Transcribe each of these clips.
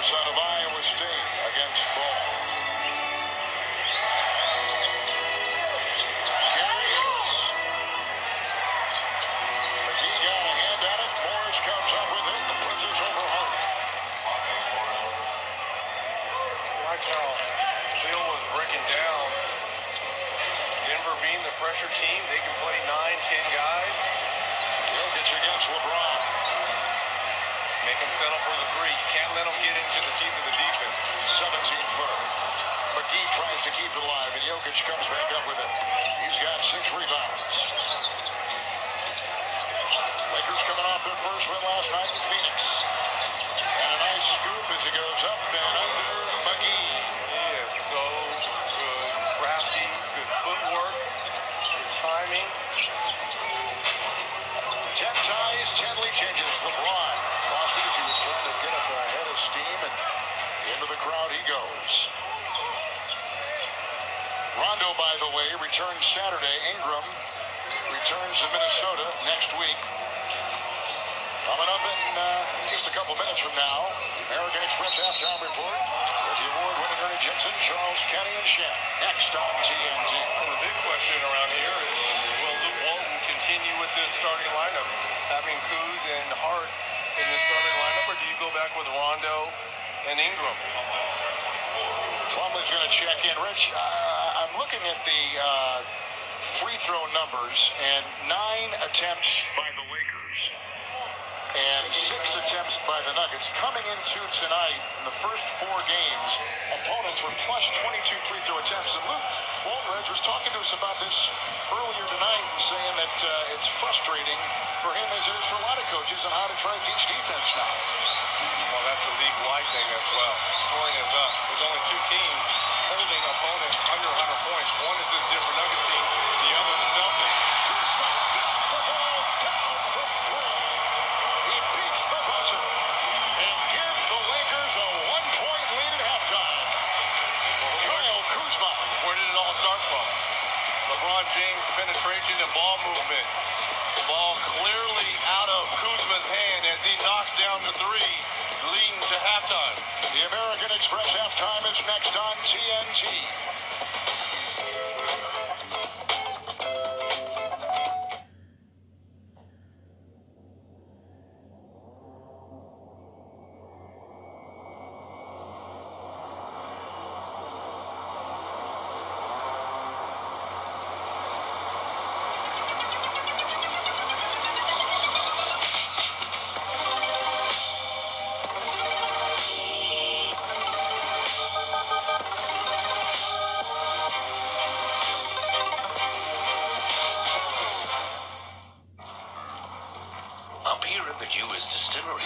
Davis out of Iowa State against Ball. Gary Harris. McGee got a hand at it. Morris comes up with it and puts this over Hart. Watch how Phil was breaking down. Denver being the pressure team, they can play 9-10 guys. Jokic against LeBron. Make them settle for the three. You can't let them get into the teeth of the defense. 17-footer. McGee tries to keep it alive, and Jokic comes back up with it. He's got 6 rebounds. Lakers coming off their first win last night in Phoenix. And a nice scoop as he goes up and under McGee. He is so good. Crafty, good footwork, good timing. 10 ties, 10 lead changes. LeBron lost it as he was trying to get up ahead of steam, and into the crowd he goes. Rondo, by the way, returns Saturday. Ingram returns to Minnesota next week. Coming up in just a couple minutes from now, the American Express halftime report with the award-winning Ernie Jensen, Charles Kenny, and Shen. Next on TNT. Well, the big question around here is, will Luke Walton continue with this starting lineup, having Kuz and Hart in the starting lineup, or do you go back with Rondo and Ingram? Plumlee's going to check in. Rich, I'm looking at the free throw numbers, and 9 attempts by the Lakers and 6 attempts by the Nuggets. Coming into tonight, in the first 4 games, opponents were plus 22 free throw attempts. And Luke Walton was talking to us about this earlier tonight and saying that it's frustrating for him as it is for a lot of coaches on how to try to teach defense now. Well, that's a league-wide thing as well. Scoring is up. There's only 2 teams holding opponents under 100 points. One is this Denver Nuggets team, the other the Celtics. Kuzma got the ball down from 3. He beats the buzzer and gives the Lakers a 1-point lead at halftime. Kyle Kuzma. Where did it all start from? LeBron James' penetration and ball movement. The ball clearly out of Kuzma's hand as he knocks down the 3, leading to halftime. The American Express halftime is next on TNT. Up here at the Dewar's Distillery,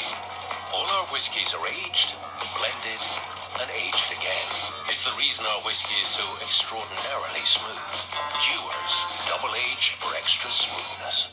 all our whiskies are aged, blended, and aged again. It's the reason our whiskey is so extraordinarily smooth. Dewar's, double aged for extra smoothness.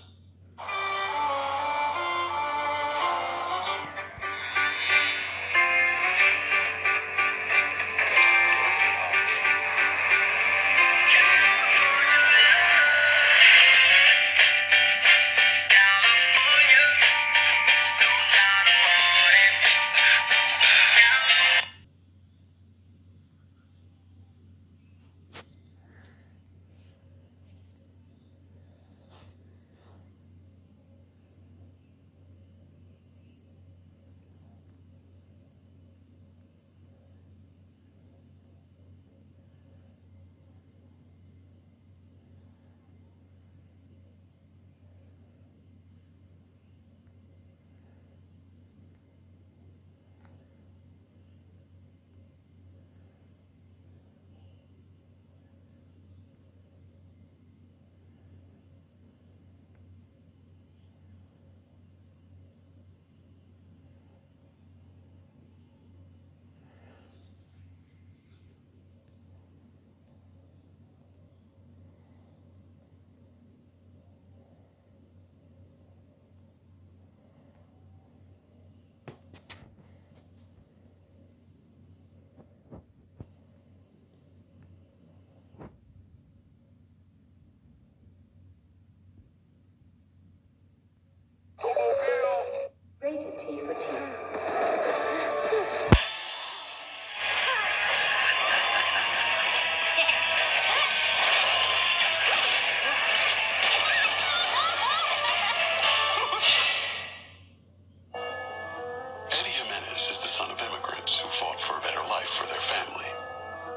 Jimenez is the son of immigrants who fought for a better life for their family.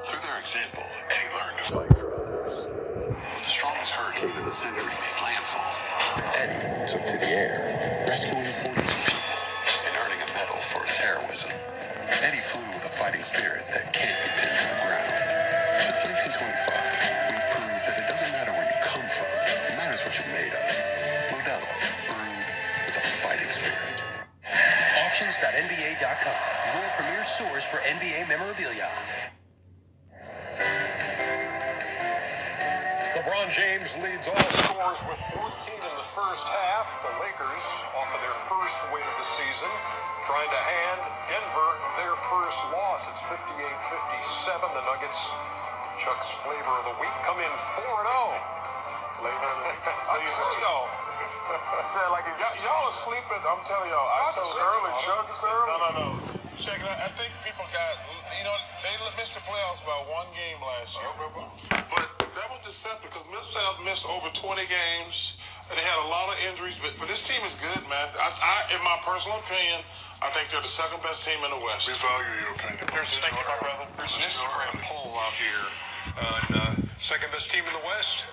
Through their example, Eddie learned to fight for others. When the strongest hurricane of the century made landfall, Eddie took to the air, rescuing 42 people and earning a medal for his heroism. Eddie flew with a fighting spirit that can't be pinned to the ground. Since 1925, we've proved that it doesn't matter where you come from, it matters what you're made of. Modelo, brewed with a fighting spirit. Auctions.nba.com, your premier source for NBA memorabilia. LeBron James leads all scorers with 14 in the first half. The Lakers off of their first win of the season, trying to hand Denver their first loss. It's 58-57. The Nuggets, Chuck's flavor of the week, come in 4-0. Flavor of the week. So you y'all. I said, like, if y'all are sleeping, I'm telling y'all, it's early, Chuck. It's early. No. Check it out. I think people got, they missed the playoffs by one game last year. But that was deceptive because Mid-South missed over 20 games, and they had a lot of injuries. But this team is good, man. In my personal opinion, I think they're the second best team in the West. We value your opinion. Thank you, my brother. There's an Instagram poll out here on second best team in the West.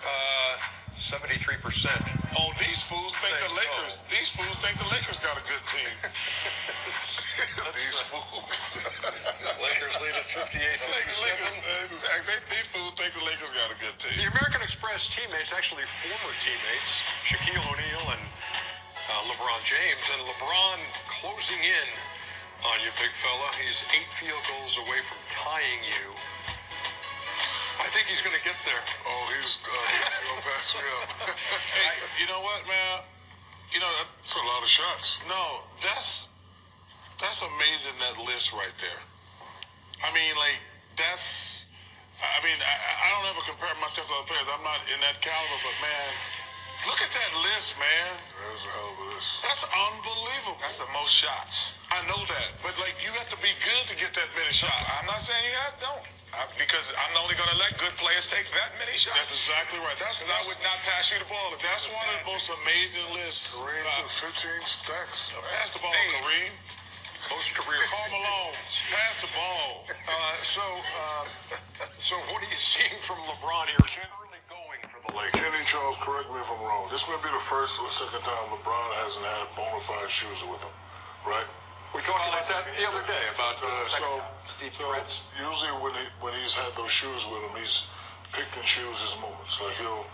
73%. Oh, these fools think the Lakers. These fools think the Lakers got a good team. These fools. Lakers lead at 58-57. These fools think the Lakers got a good team. The American Express teammates, actually former teammates, Shaquille O'Neal and LeBron James, and LeBron closing in on you, big fella. He's 8 field goals away from tying you. I think he's going to get there. Oh, he's going to pass me up. Hey, you know what, man? That's a lot of shots. No, that's amazing, that list right there. I mean, like, I don't ever compare myself to other players. I'm not in that caliber, but, man, look at that list, man. That's a hell of a list. That's unbelievable. That's the most shots. I know that, but, like, you have to be good to get that many shots. I'm not saying you don't. Because I'm only going to let good players take that many shots. That's exactly right. I would not pass you the ball. That's one of the most amazing lists. Kareem to 15 stacks. Pass the ball, Kareem. Most career. Karl Malone. Pass the ball. So what are you seeing from LeBron here? Early going for the Lakers. Kenny Charles, correct me if I'm wrong. This may be the first or second time LeBron hasn't had bona fide shoes with him, right? We talked about that the other day about deep threats. Usually when he's had those shoes with him, he's picked and choose his moments. Like he'll,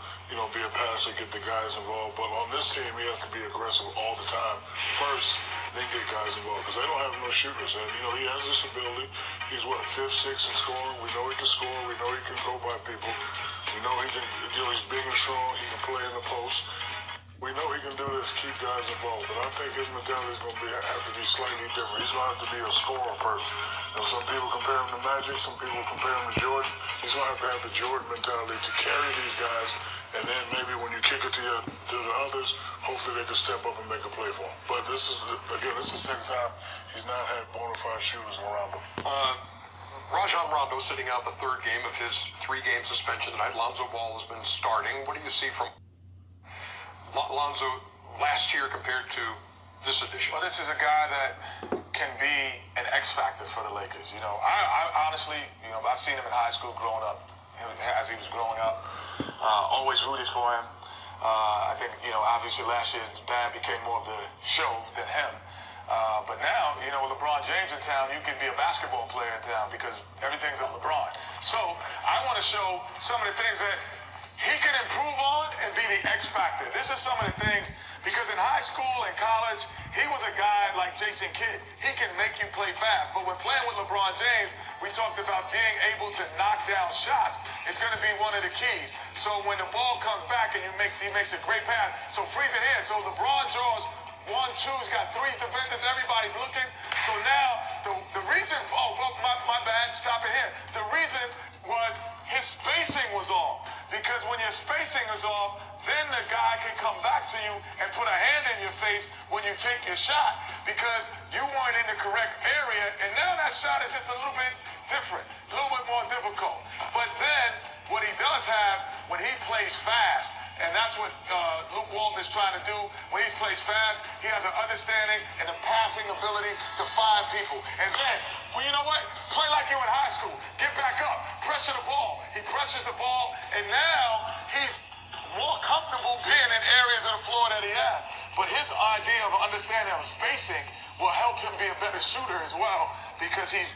be a passer, get the guys involved. But on this team, he has to be aggressive all the time first, then get guys involved because they don't have no shooters. And he has this ability. He's 5th, 6th in scoring. We know he can score. We know he can go by people. We know he can. He's big and strong. He can play in the post. We know he can do this, keep guys involved, but I think his mentality is going to have to be slightly different. He's going to have to be a scorer first. Some people compare him to Magic, some people compare him to Jordan. He's going to have the Jordan mentality to carry these guys, and then maybe when you kick it to the others, hopefully they can step up and make a play for him. But this is the second time he's not had bona fide shooters around him. Rajon Rondo sitting out the third game of his 3-game suspension tonight. Lonzo Ball has been starting. What do you see from Lonzo last year compared to this edition? Well, this is a guy that can be an X factor for the Lakers. I honestly, I've seen him in high school growing up, as he was growing up. Always rooted for him. I think, obviously last year's band became more of the show than him. But now, with LeBron James in town, you can be a basketball player in town because everything's at LeBron. So I want to show some of the things that he can improve on and be the X factor. This is some of the things, because in high school and college, he was a guy like Jason Kidd. He can make you play fast. But when playing with LeBron James, we talked about being able to knock down shots. It's going to be one of the keys. So when the ball comes back and he makes a great pass, so freeze it here. So LeBron draws 1, 2, he's got 3 defenders, everybody's looking. So now, the reason, my bad, stop it here. The reason was his spacing was off. Because when your spacing is off, then the guy can come back to you and put a hand in your face when you take your shot because you weren't in the correct area. And now that shot is just a little bit different, a little bit more difficult. But then what he does have, when he plays fast, And that's what Luke Walton is trying to do. When he plays fast, he has an understanding and a passing ability to find people. And then, well, you know what? Play like you in high school. Get back up. Pressure the ball. He presses the ball, and now he's more comfortable being in areas of the floor that he has. But his idea of understanding of spacing will help him be a better shooter as well, because he's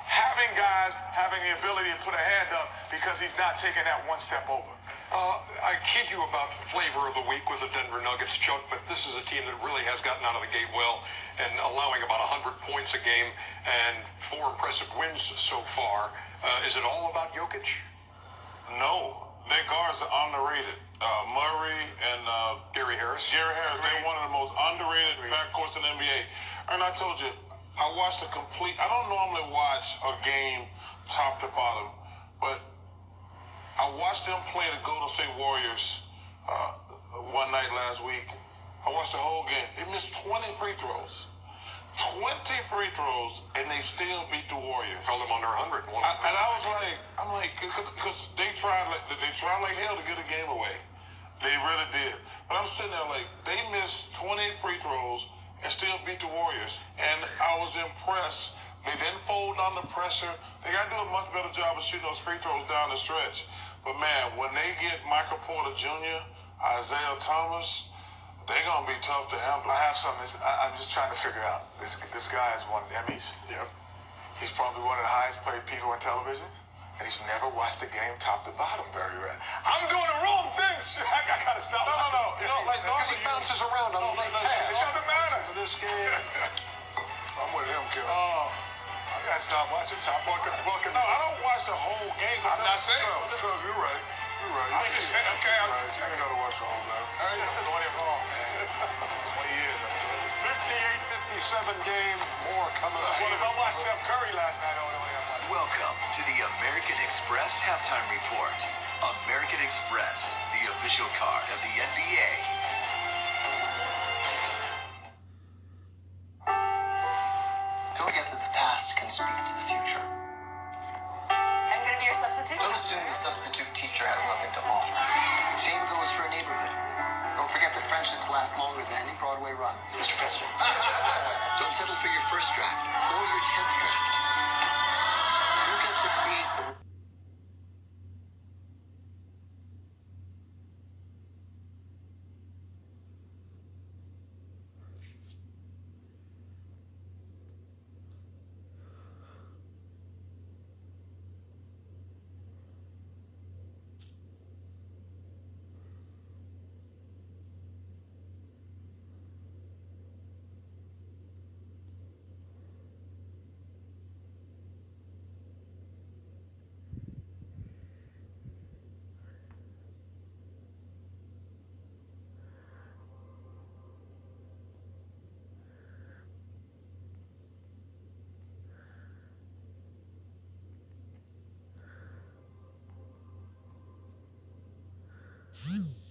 having guys having the ability to put a hand up because he's not taking that one step over. I kid you about flavor of the week with the Denver Nuggets, Chuck, but this is a team that really has gotten out of the gate well and allowing about 100 points a game and 4 impressive wins so far. Is it all about Jokic? No, their guards are underrated. Murray and Gary Harris. They're one of the most underrated backcourts in the NBA. And I told you, I watched I don't normally watch a game top to bottom, but I watched them play the Golden State Warriors one night last week. I watched the whole game. They missed 20 free throws. 20 free throws, and they still beat the Warriors. Held them under 100. And I was like, because they tried like hell to get a game away. They really did. But I'm sitting there like, they missed 20 free throws and still beat the Warriors. And I was impressed. They didn't fold under pressure. They got to do a much better job of shooting those free throws down the stretch. But man, when they get Michael Porter Jr., Isaiah Thomas, they're going to be tough to handle. I have something. I'm just trying to figure out. This guy has won Emmys. Yep. He's probably one of the highest paid people on television, and he's never watched the game top to bottom very well. I'm doing the wrong things. I got to stop. No. You know, like Nazi bounces around on the pass. It doesn't matter. For this game. I'm with him, Kim. I got to stop watching top. No, I don't watch the whole game. I'm not saying. You're right. I gotta watch the whole game. I ain't doing it wrong, man. 20 years. 58-57 game. More coming up. Well, if I watched Steph Curry last night, I would only have watched. Welcome to the American Express Halftime Report. American Express, the official card of the NBA. Don't forget that the past can speak to the future. I'm going to be your substitute. Don't assume the substitute teacher has nothing to offer. Same goes for a neighborhood. Don't forget that friendships last longer than any Broadway run, Mr. President. Don't settle for your first draft or your 10th draft. You get to create the... Hmm.